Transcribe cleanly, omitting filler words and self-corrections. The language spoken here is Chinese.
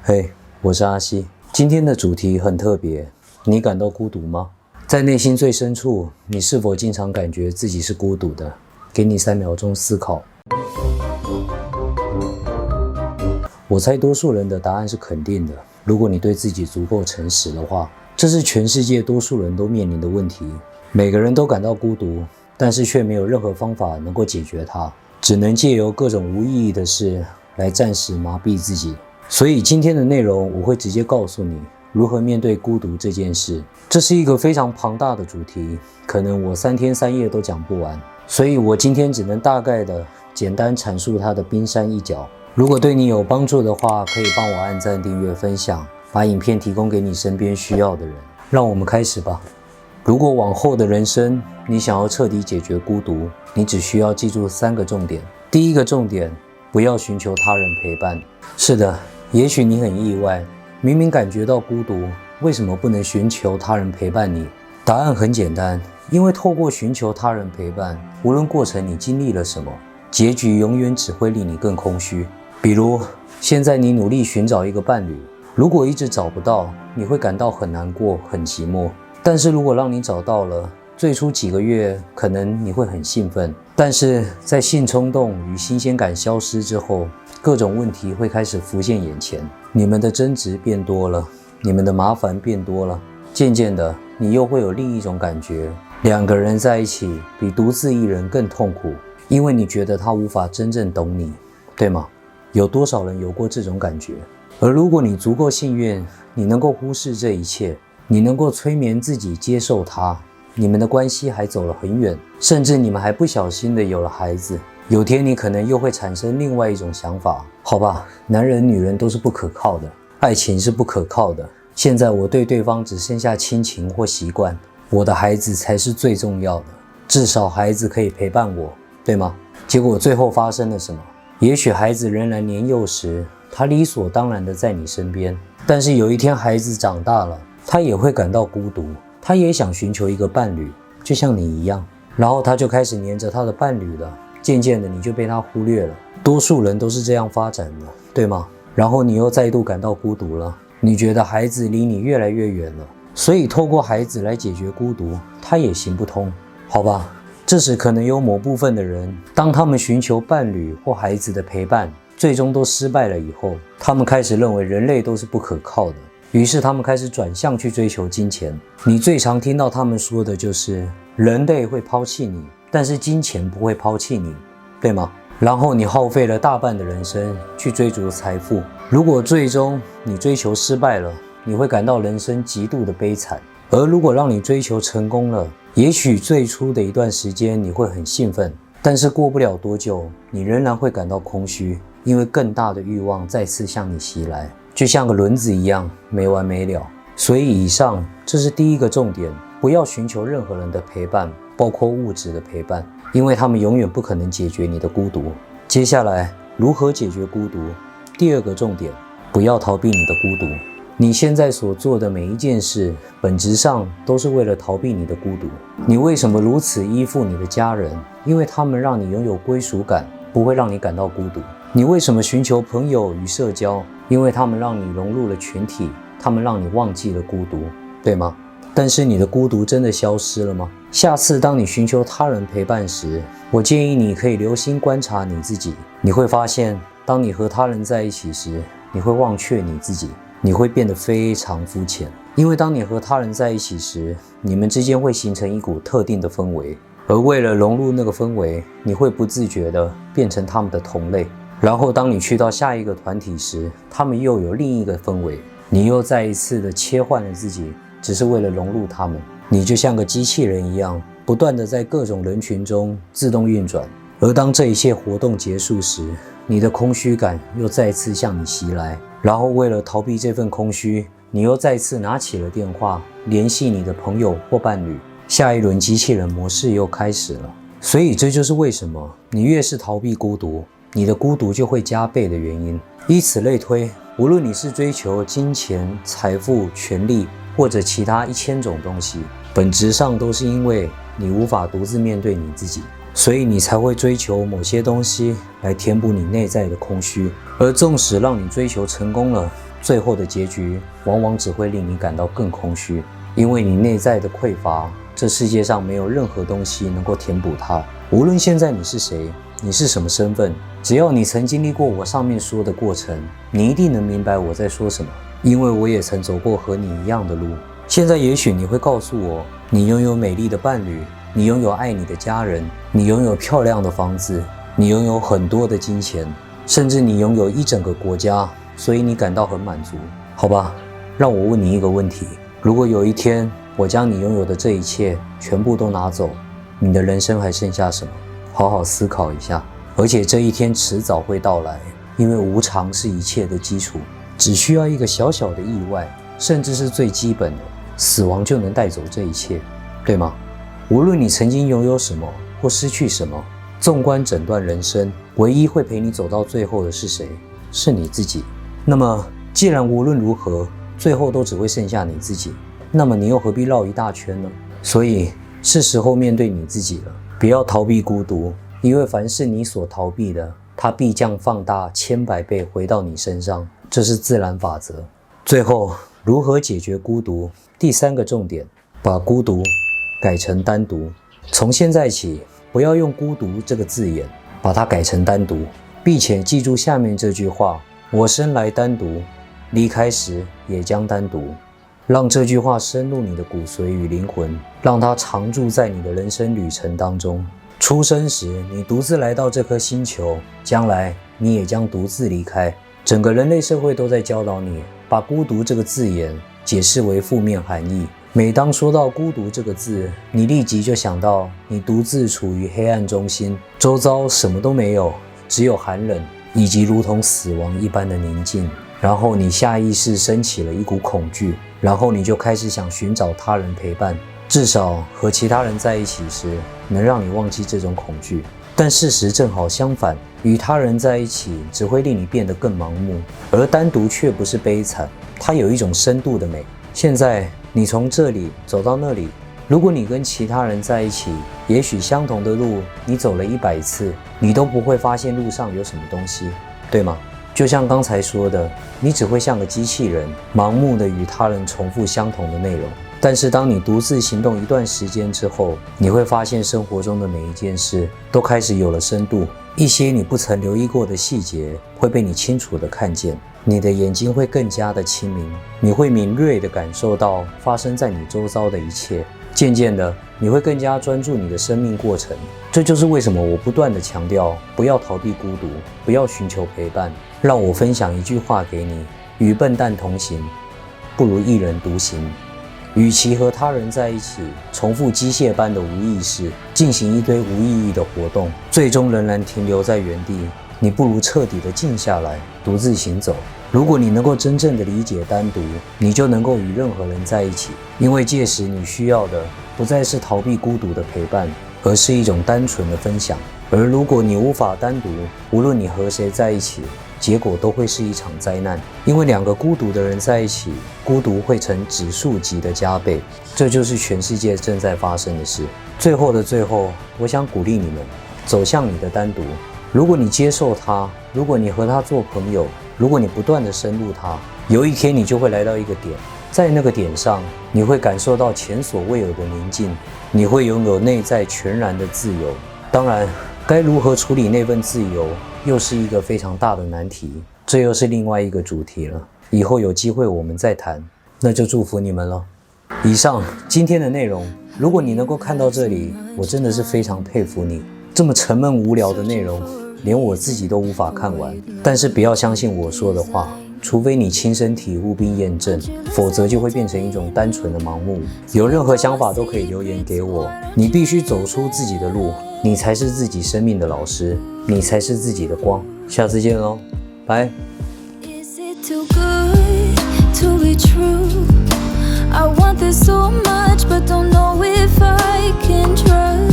嘿，我是阿西。今天的主题很特别，你感到孤独吗？在内心最深处，你是否经常感觉自己是孤独的？给你3秒钟思考。我猜多数人的答案是肯定的。如果你对自己足够诚实的话，这是全世界多数人都面临的问题。每个人都感到孤独，但是却没有任何方法能够解决它，只能借由各种无意义的事来暂时麻痹自己。所以今天的内容我会直接告诉你如何面对孤独这件事。这是一个非常庞大的主题，可能我3天3夜都讲不完，所以我今天只能大概的简单阐述它的冰山一角。如果对你有帮助的话，可以帮我按赞、订阅、分享，把影片提供给你身边需要的人。让我们开始吧。如果往后的人生你想要彻底解决孤独，你只需要记住3个重点。第一个重点，不要寻求他人陪伴。是的，也许你很意外，明明感觉到孤独，为什么不能寻求他人陪伴你？答案很简单，因为透过寻求他人陪伴，无论过程你经历了什么，结局永远只会令你更空虚。比如，现在你努力寻找一个伴侣，如果一直找不到，你会感到很难过、很寂寞。但是如果让你找到了，最初几个月可能你会很兴奋，但是在性冲动与新鲜感消失之后，各种问题会开始浮现眼前，你们的争执变多了，你们的麻烦变多了，渐渐的你又会有另一种感觉，2个人在一起比独自一人更痛苦，因为你觉得他无法真正懂你，对吗？有多少人有过这种感觉？而如果你足够幸运，你能够忽视这一切，你能够催眠自己接受他，你们的关系还走了很远，甚至你们还不小心的有了孩子。有天你可能又会产生另外一种想法，好吧，男人女人都是不可靠的，爱情是不可靠的，现在我对对方只剩下亲情或习惯，我的孩子才是最重要的，至少孩子可以陪伴我，对吗？结果最后发生了什么？也许孩子仍然年幼时，他理所当然的在你身边，但是有一天孩子长大了，他也会感到孤独，他也想寻求一个伴侣，就像你一样，然后他就开始黏着他的伴侣了，渐渐的你就被他忽略了。多数人都是这样发展的，对吗？然后你又再度感到孤独了，你觉得孩子离你越来越远了，所以透过孩子来解决孤独，他也行不通，好吧？这时可能有某部分的人，当他们寻求伴侣或孩子的陪伴，最终都失败了以后，他们开始认为人类都是不可靠的，于是他们开始转向去追求金钱。你最常听到他们说的就是人类会抛弃你，但是金钱不会抛弃你，对吗？然后你耗费了大半的人生去追逐财富，如果最终你追求失败了，你会感到人生极度的悲惨。而如果让你追求成功了，也许最初的一段时间你会很兴奋，但是过不了多久，你仍然会感到空虚，因为更大的欲望再次向你袭来，就像个轮子一样没完没了。所以以上，这是第一个重点，不要寻求任何人的陪伴，包括物质的陪伴，因为他们永远不可能解决你的孤独。接下来，如何解决孤独？第2个重点，不要逃避你的孤独。你现在所做的每一件事，本质上都是为了逃避你的孤独。你为什么如此依附你的家人？因为他们让你拥有归属感，不会让你感到孤独。你为什么寻求朋友与社交？因为他们让你融入了群体，他们让你忘记了孤独，对吗？但是你的孤独真的消失了吗？下次当你寻求他人陪伴时，我建议你可以留心观察你自己。你会发现，当你和他人在一起时，你会忘却你自己，你会变得非常肤浅。因为当你和他人在一起时，你们之间会形成一股特定的氛围，而为了融入那个氛围，你会不自觉地变成他们的同类。然后当你去到下一个团体时，他们又有另一个氛围，你又再一次的切换了自己，只是为了融入他们。你就像个机器人一样，不断的在各种人群中自动运转。而当这一切活动结束时，你的空虚感又再次向你袭来，然后为了逃避这份空虚，你又再次拿起了电话，联系你的朋友或伴侣，下一轮机器人模式又开始了。所以这就是为什么你越是逃避孤独，你的孤独就会加倍的原因。以此类推，无论你是追求金钱、财富、权力，或者其他1000种东西，本质上都是因为你无法独自面对你自己，所以你才会追求某些东西来填补你内在的空虚。而纵使让你追求成功了，最后的结局往往只会令你感到更空虚，因为你内在的匮乏，这世界上没有任何东西能够填补它。无论现在你是谁，你是什么身份，只要你曾经历过我上面说的过程，你一定能明白我在说什么，因为我也曾走过和你一样的路。现在也许你会告诉我，你拥有美丽的伴侣，你拥有爱你的家人，你拥有漂亮的房子，你拥有很多的金钱，甚至你拥有一整个国家，所以你感到很满足。好吧，让我问你一个问题，如果有一天我将你拥有的这一切全部都拿走，你的人生还剩下什么？好好思考一下。而且这一天迟早会到来，因为无常是一切的基础，只需要一个小小的意外，甚至是最基本的死亡就能带走这一切，对吗？无论你曾经拥有什么或失去什么，纵观整段人生，唯一会陪你走到最后的是谁？是你自己。那么既然无论如何最后都只会剩下你自己，那么你又何必绕一大圈呢？所以是时候面对你自己了，不要逃避孤独，因为凡是你所逃避的，它必将放大千百倍回到你身上，这是自然法则。最后，如何解决孤独？第3个重点，把孤独改成单独。从现在起，不要用孤独这个字眼，把它改成单独，并且记住下面这句话：我生来单独，离开时也将单独。让这句话深入你的骨髓与灵魂，让它常驻在你的人生旅程当中。出生时你独自来到这颗星球，将来你也将独自离开。整个人类社会都在教导你，把孤独这个字眼解释为负面含义。每当说到孤独这个字，你立即就想到你独自处于黑暗中心，周遭什么都没有，只有寒冷以及如同死亡一般的宁静。然后你下意识升起了一股恐惧，然后你就开始想寻找他人陪伴，至少和其他人在一起时能让你忘记这种恐惧。但事实正好相反，与他人在一起只会令你变得更盲目，而单独却不是悲惨，它有一种深度的美。现在你从这里走到那里，如果你跟其他人在一起，也许相同的路你走了100次，你都不会发现路上有什么东西，对吗？就像刚才说的，你只会像个机器人，盲目的与他人重复相同的内容。但是当你独自行动一段时间之后，你会发现生活中的每一件事都开始有了深度，一些你不曾留意过的细节会被你清楚地看见，你的眼睛会更加的清明，你会敏锐地感受到发生在你周遭的一切。渐渐的，你会更加专注你的生命过程。这就是为什么我不断地强调，不要逃避孤独，不要寻求陪伴。让我分享一句话给你：与笨蛋同行，不如一人独行。与其和他人在一起，重复机械般的无意识，进行一堆无意义的活动，最终仍然停留在原地，你不如彻底的静下来，独自行走。如果你能够真正的理解单独，你就能够与任何人在一起，因为届时你需要的不再是逃避孤独的陪伴，而是一种单纯的分享。而如果你无法单独，无论你和谁在一起，结果都会是一场灾难。因为2个孤独的人在一起，孤独会呈指数级的加倍，这就是全世界正在发生的事。最后的最后，我想鼓励你们走向你的单独。如果你接受它，如果你和它做朋友，如果你不断地深入它，有一天你就会来到一个点，在那个点上，你会感受到前所未有的宁静，你会拥有内在全然的自由。当然，该如何处理那份自由，又是一个非常大的难题，这又是另外一个主题了。以后有机会我们再谈，那就祝福你们了。以上今天的内容，如果你能够看到这里，我真的是非常佩服你。这么沉闷无聊的内容，连我自己都无法看完。但是不要相信我说的话，除非你亲身体悟并验证，否则就会变成一种单纯的盲目。有任何想法都可以留言给我。你必须走出自己的路，你才是自己生命的老师，你才是自己的光。下次见喽，拜。I want this so much, but don't know if I can trust.